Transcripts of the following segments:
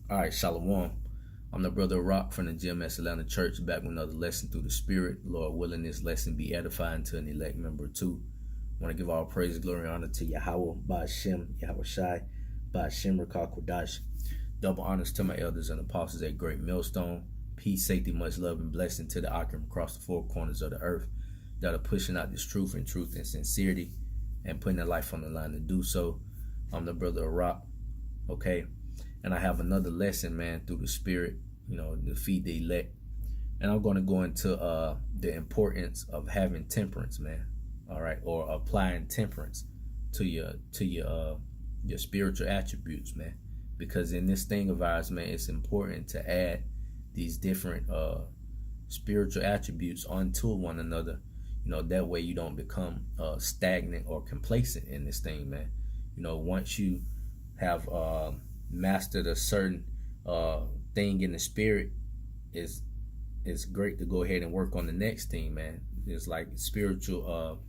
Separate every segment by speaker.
Speaker 1: All right, Shalom. I'm the brother Rock from the GMS Atlanta Church, back with another lesson through the Spirit. Lord willing, this lesson be edifying to an elect member too. I want to give all praise, glory, and honor to Yahweh, Ba'Shem, Yahweh Shai, Ba'Shem, Rakah, Kodash. Double honors to my elders and apostles at Great Millstone. Peace, safety, much love, and blessing to the Akim across the four corners of the earth that are pushing out this truth and sincerity and putting their life on the line to do so. I'm the brother Rock, okay? And I have another lesson, man, through the Spirit, to feed the elect. And I'm going to go into the importance of having temperance, man. All right, or applying temperance to your spiritual attributes, man. Because in this thing of ours, man, it's important to add these different spiritual attributes onto one another. That way you don't become stagnant or complacent in this thing, man. Once you have mastered a certain thing in the spirit, it's great to go ahead and work on the next thing, man. It's like spiritual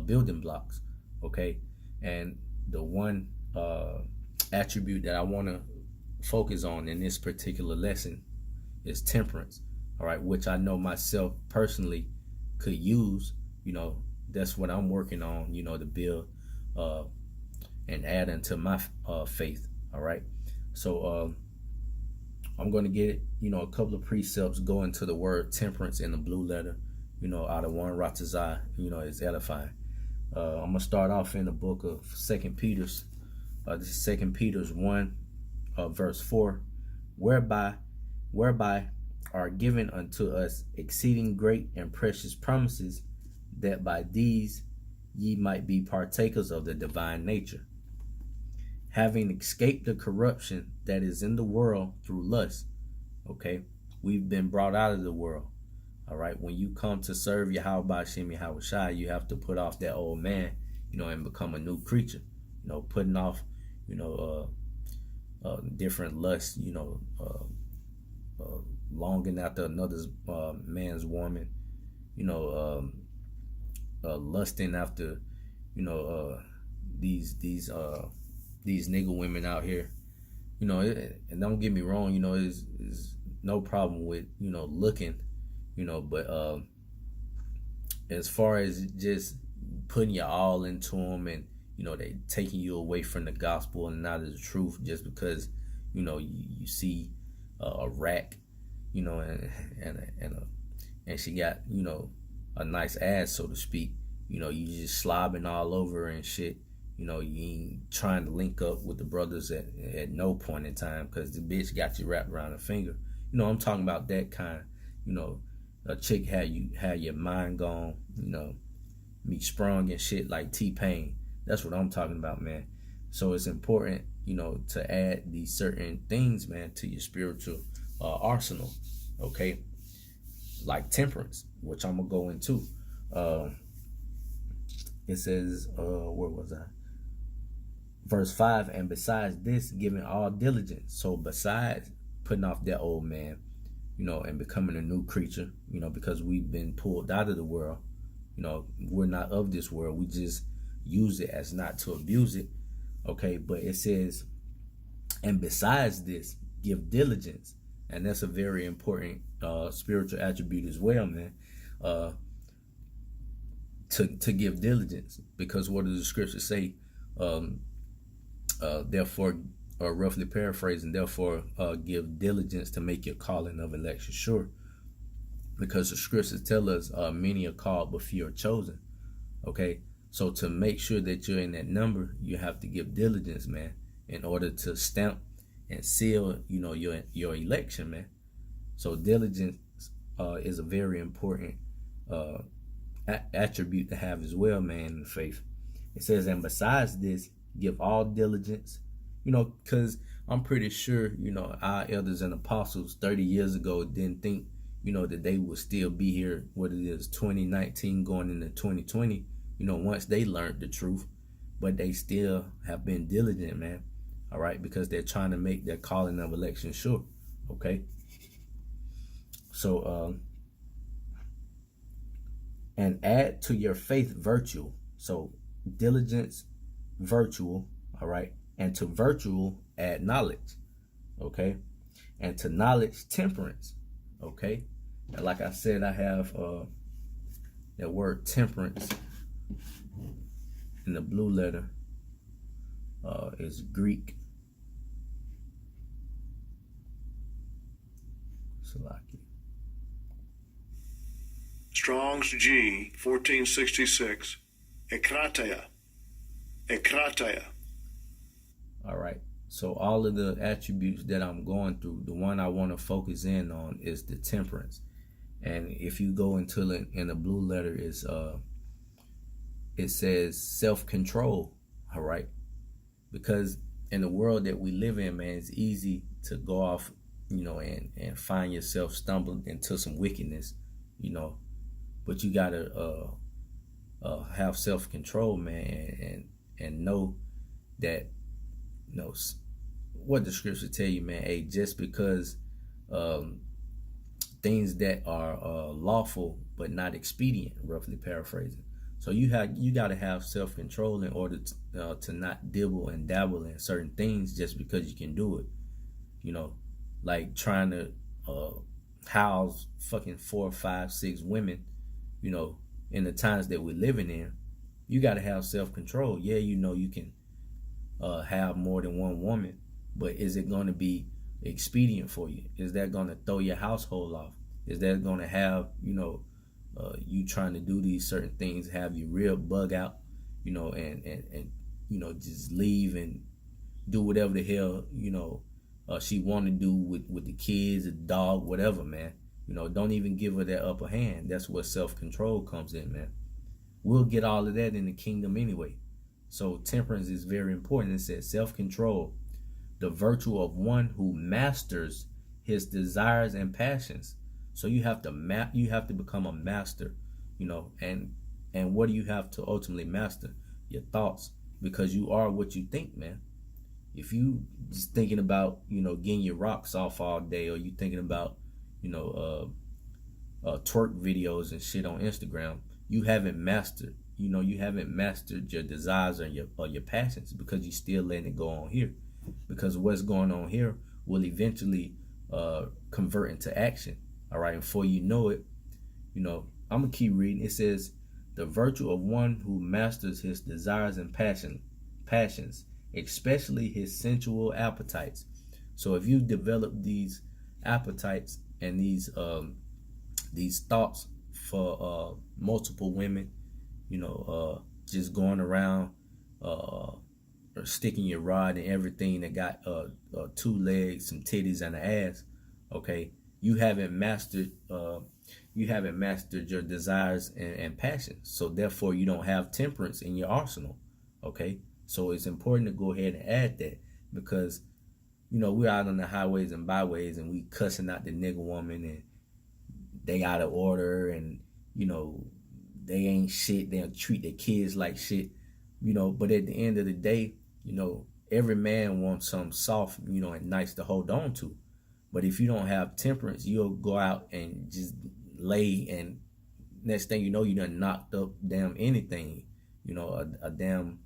Speaker 1: building blocks, okay? And the one attribute that I want to focus on in this particular lesson is temperance, all right, which I know myself personally could use. That's what I'm working on, to build and add into my faith, all right? So I'm going to get, a couple of precepts going to the word temperance in the blue letter, out of one Ratazah, is edifying. I'm going to start off in the book of 2 Peter's. This is 2 Peter's 1, verse 4. Whereby are given unto us exceeding great and precious promises, that by these ye might be partakers of the divine nature, having escaped the corruption that is in the world through lust. Okay, we've been brought out of the world. All right, when you come to serve Yahweh Ba'Shem Yahweh Shai, you have to put off that old man, and become a new creature. Putting off, different lusts. Longing after another man's woman. Lusting after, these nigga women out here. And don't get me wrong, is no problem with, looking, but as far as just putting your all into them and, they taking you away from the gospel and not the truth just because, you see a rack, and she got, a nice ass, so to speak. You just slobbing all over and shit. You ain't trying to link up with the brothers at no point in time because the bitch got you wrapped around her finger. I'm talking about that kind. A chick had your mind gone. Me sprung and shit like T-Pain. That's what I'm talking about, man. So it's important, to add these certain things, man, to your spiritual arsenal. Okay, like temperance, which I'm gonna go into. It says, where was I? Verse 5, and besides this, giving all diligence. So besides putting off that old man, and becoming a new creature, because we've been pulled out of the world, we're not of this world. We just use it as not to abuse it. Okay, but it says, and besides this, give diligence. And that's a very important spiritual attribute as well, man. To give diligence, because what does the scripture say? Therefore, roughly paraphrasing, therefore give diligence to make your calling of election sure, because the scriptures tell us many are called but few are chosen. Okay, so to make sure that you're in that number, you have to give diligence, man, in order to stamp and seal, your election, man. So diligence is a very important attribute to have as well, man, in the faith. It says, and besides this, give all diligence, because I'm pretty sure, our elders and apostles 30 years ago didn't think, that they would still be here, what it is, 2019 going into 2020, once they learned the truth, but they still have been diligent, man. All right, because they're trying to make their calling of election sure. Okay. So, and add to your faith virtue. So diligence, virtual, all right, and to virtual add knowledge. Okay, and to knowledge, temperance. Okay, and like I said, I have that word temperance in the blue letter is Greek. Salaki.
Speaker 2: Strong's G 1466. Ekrateia.
Speaker 1: All right. So all of the attributes that I'm going through, the one I want to focus in on is the temperance. And if you go into it in the blue letter, is it says self-control. All right. Because in the world that we live in, man, it's easy to go off, and find yourself stumbling into some wickedness, but you gotta have self-control, man, and know that, what the scripture tell you, man. Hey, just because things that are lawful but not expedient, roughly paraphrasing. So you got to have self-control in order to not dibble and dabble in certain things just because you can do it. Like trying to house fucking 4, 5, 6 women, in the times that we're living in. You got to have self-control. Yeah, you can have more than one woman, but is it going to be expedient for you? Is that going to throw your household off? Is that going to have, you trying to do these certain things, have you real bug out, and just leave and do whatever the hell, she want to do with the kids, the dog, whatever, man. Don't even give her that upper hand. That's where self-control comes in, man. We'll get all of that in the kingdom anyway. So temperance is very important. It says self-control, the virtue of one who masters his desires and passions. So you have to become a master, and what do you have to ultimately master? Your thoughts, because you are what you think, man. If you just thinking about, getting your rocks off all day, or you thinking about, twerk videos and shit on Instagram, you haven't mastered your desires or your passions, because you still letting it go on here. Because what's going on here will eventually convert into action. All right, and before you know it, I'm gonna keep reading. It says, the virtue of one who masters his desires and passions, especially his sensual appetites. So if you develop these appetites and these thoughts for multiple women, just going around or sticking your rod in everything that got 2 legs, some titties, and an ass, okay, you haven't mastered your desires and passions. So therefore you don't have temperance in your arsenal. Okay, so it's important to go ahead and add that, because we're out on the highways and byways and we cussing out the nigga woman, and they out of order, and they ain't shit. They'll treat their kids like shit, but at the end of the day, every man wants something soft, and nice to hold on to. But if you don't have temperance, you'll go out and just lay, and next thing you know, you done knocked up damn anything, a damn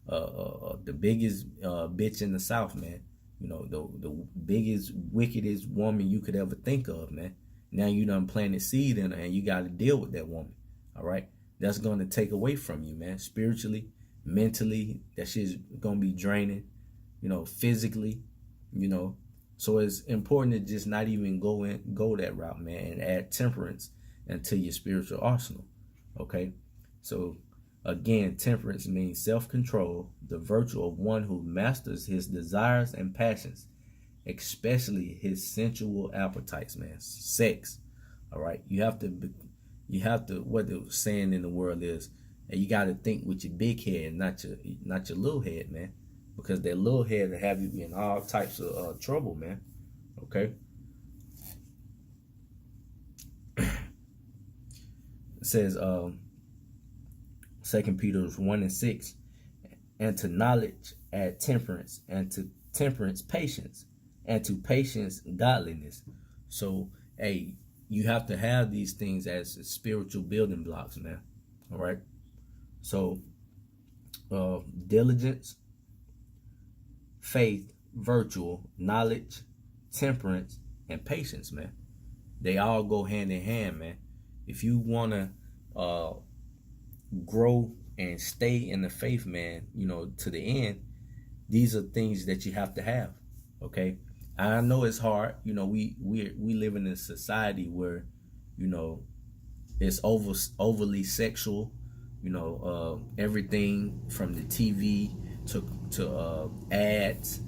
Speaker 1: the biggest bitch in the South, man. The biggest, wickedest woman you could ever think of, man. Now you done planted seed in her, and you got to deal with that woman. All right, that's going to take away from you, man. Spiritually, mentally, that shit's gonna be draining. Physically, So it's important to just not even go that route, man, and add temperance into your spiritual arsenal. Okay, so again, temperance means self-control, the virtue of one who masters his desires and passions, especially his sensual appetites, man. Sex. All right, you have to. What the saying in the world is, and you got to think with your big head, not your little head, man. Because that little head will have you in all types of trouble, man. Okay. It says 2 Peter 1:6, and to knowledge add temperance, and to temperance patience, and to patience godliness. So, hey, you have to have these things as spiritual building blocks, man. All right. So, diligence, faith, virtue, knowledge, temperance, and patience, man. They all go hand in hand, man. If you want to grow and stay in the faith, man, to the end, these are things that you have to have. Okay, I know it's hard. We live in a society where, it's overly sexual. Everything from the TV to ads.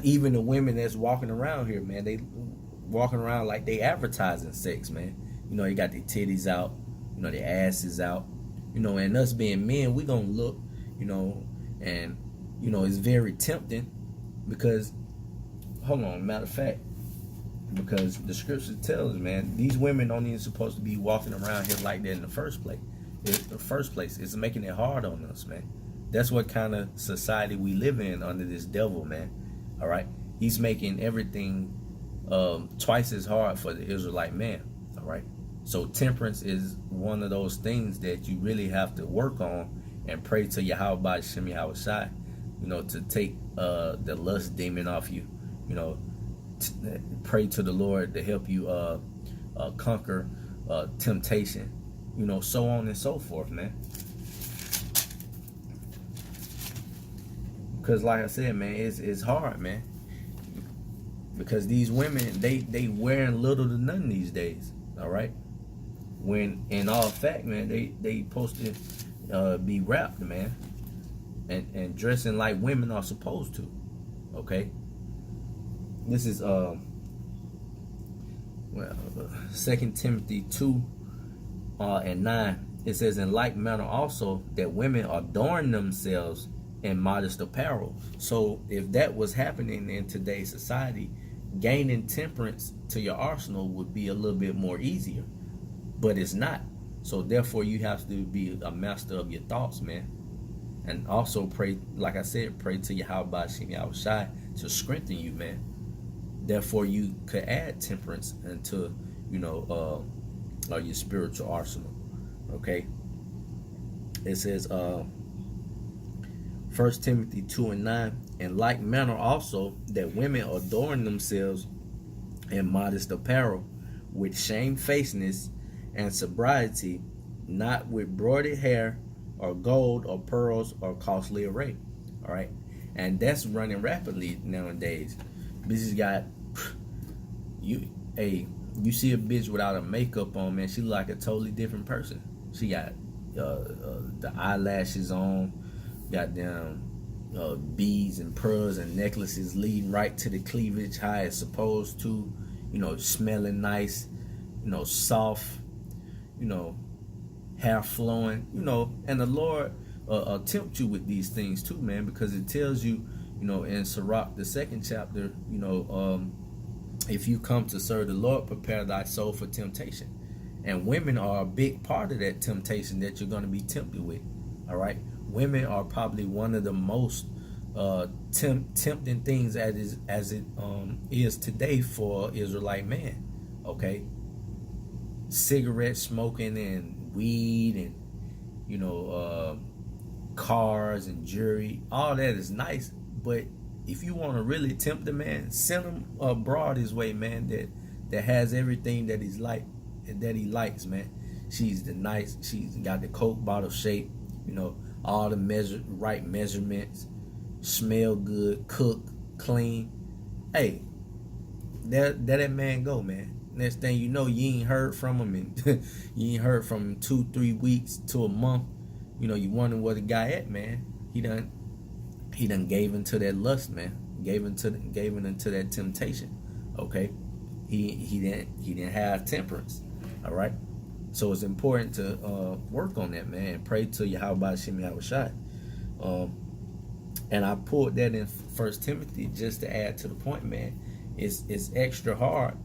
Speaker 1: Even the women that's walking around here, man, they walking around like they advertising sex, man. They got their titties out, their asses out, and us being men, we gonna look, and it's very tempting because, hold on, matter of fact, because the scripture tells us, man, these women don't even supposed to be walking around here like that in the first place. It's making it hard on us, man. That's what kind of society we live in under this devil, man. All right, he's making everything twice as hard for the Israelite man. All right, so temperance is one of those things that you really have to work on and pray to Yahweh Shem Yahushai, to take the lust demon off you. Pray to the Lord to help you conquer temptation. So on and so forth, man. Because like I said, man, it's hard, man. Because these women, they wearing little to none these days. All right. When in all fact, man, they supposed to be wrapped, man, and dressing like women are supposed to. Okay. This is 2 Timothy 2:9. It says, in like manner also that women adorn themselves in modest apparel. So if that was happening in today's society, gaining temperance to your arsenal would be a little bit more easier, but it's not. So therefore you have to be a master of your thoughts, man, and also pray, like I said, pray to Yahweh Shem Yahushai to strengthen you, man. Therefore you could add temperance into your spiritual arsenal. Okay, it says 1 Timothy 2:9, in like manner also that women adorn themselves in modest apparel, with shamefacedness and sobriety, not with broided hair or gold or pearls or costly array. All right, and that's running rapidly nowadays. Bitches got you see a bitch without a makeup on, man, she like a totally different person. She got the eyelashes on, goddamn beads and pearls and necklaces leading right to the cleavage, how it's supposed to, smelling nice, soft, hair flowing, and the Lord tempt you with these things too, man, because it tells you, in Sirach, the 2nd chapter, if you come to serve the Lord, prepare thy soul for temptation. And women are a big part of that temptation that you're going to be tempted with. All right, women are probably one of the most tempting things as it is today for Israelite man. Okay, cigarette smoking and weed and cars and jewelry, all that is nice, but if you want to really tempt the man, send him abroad his way, man, that has everything that he likes, man. She's got the Coke bottle shape, all the right measurements, smell good, cook, clean. Hey, that man go, man. Next thing you know, you ain't heard from him, and you ain't heard from him 2-3 weeks to a month. You wondering where the guy at, man. He done gave into that lust, man. Gave into that temptation. Okay, he didn't have temperance. All right, so it's important to work on that, man, and pray to Yahweh Shem Yahushai. And I pulled that in 1 Timothy just to add to the point, man. It's extra hard,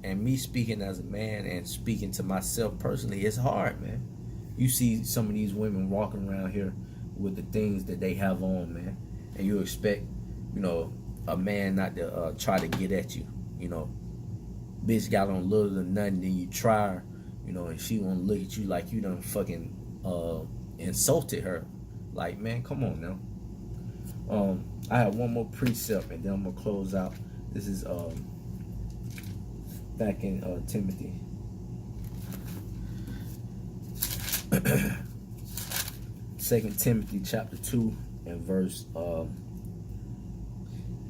Speaker 1: and me speaking as a man and speaking to myself personally, it's hard, man. You see some of these women walking around here with the things that they have on, man, and you expect, a man not to try to get at you, Bitch got on little or nothing, then you try her, and she wanna look at you like you done fucking insulted her. Like, man, come on now. I have one more precept and then I'm gonna close out This is back in Timothy. Second Timothy chapter 2 and verse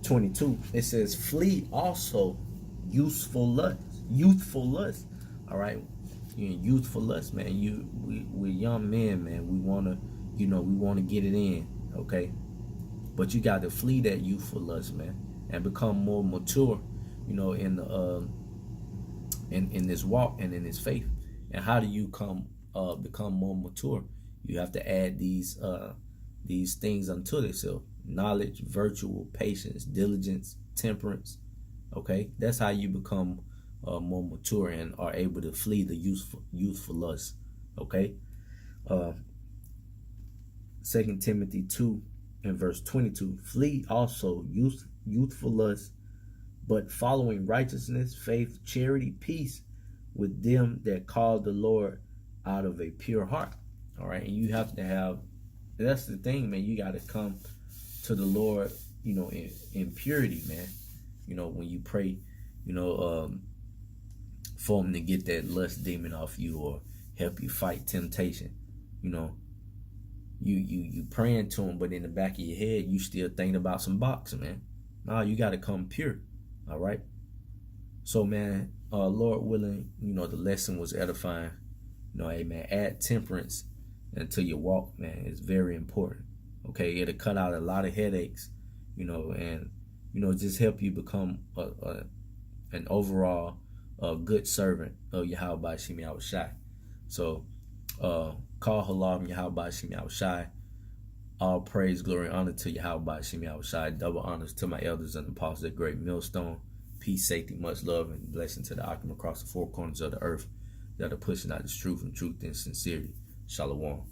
Speaker 1: 22. It says, flee also youthful lust. All right, you're in youthful lust, man. We're young men, man. We wanna, we wanna get it in, okay? But you got to flee that youthful lust, man, and become more mature, in the in this walk and in this faith. And how do you become more mature? You have to add these things unto themselves: knowledge, virtue, patience, diligence, temperance. Okay, that's how you become more mature and are able to flee the youthful lust. Okay, 2 Timothy 2 and verse 22. Flee also youthful lust, but following righteousness, faith, charity, peace with them that call the Lord out of a pure heart. All right, and you have to have. That's the thing, man. You got to come to the Lord, in purity, man. When you pray, for him to get that lust demon off you or help you fight temptation. You praying to him, but in the back of your head, you still thinking about some boxing, man. No, you got to come pure. All right. So, man, Lord willing, the lesson was edifying. Amen. Add temperance into your walk, man. It's very important. Okay, it'll cut out a lot of headaches, and just help you become an overall good servant of Yahweh Shem Yahushai. So, call Halam Yahweh Shem Yahushai. All praise, glory, and honor to Yahweh Shem Yahushai. Double honors to my elders and apostles at Great Millstone. Peace, safety, much love, and blessing to the Akim across the four corners of the earth that are pushing out this truth and truth and sincerity. Shalom.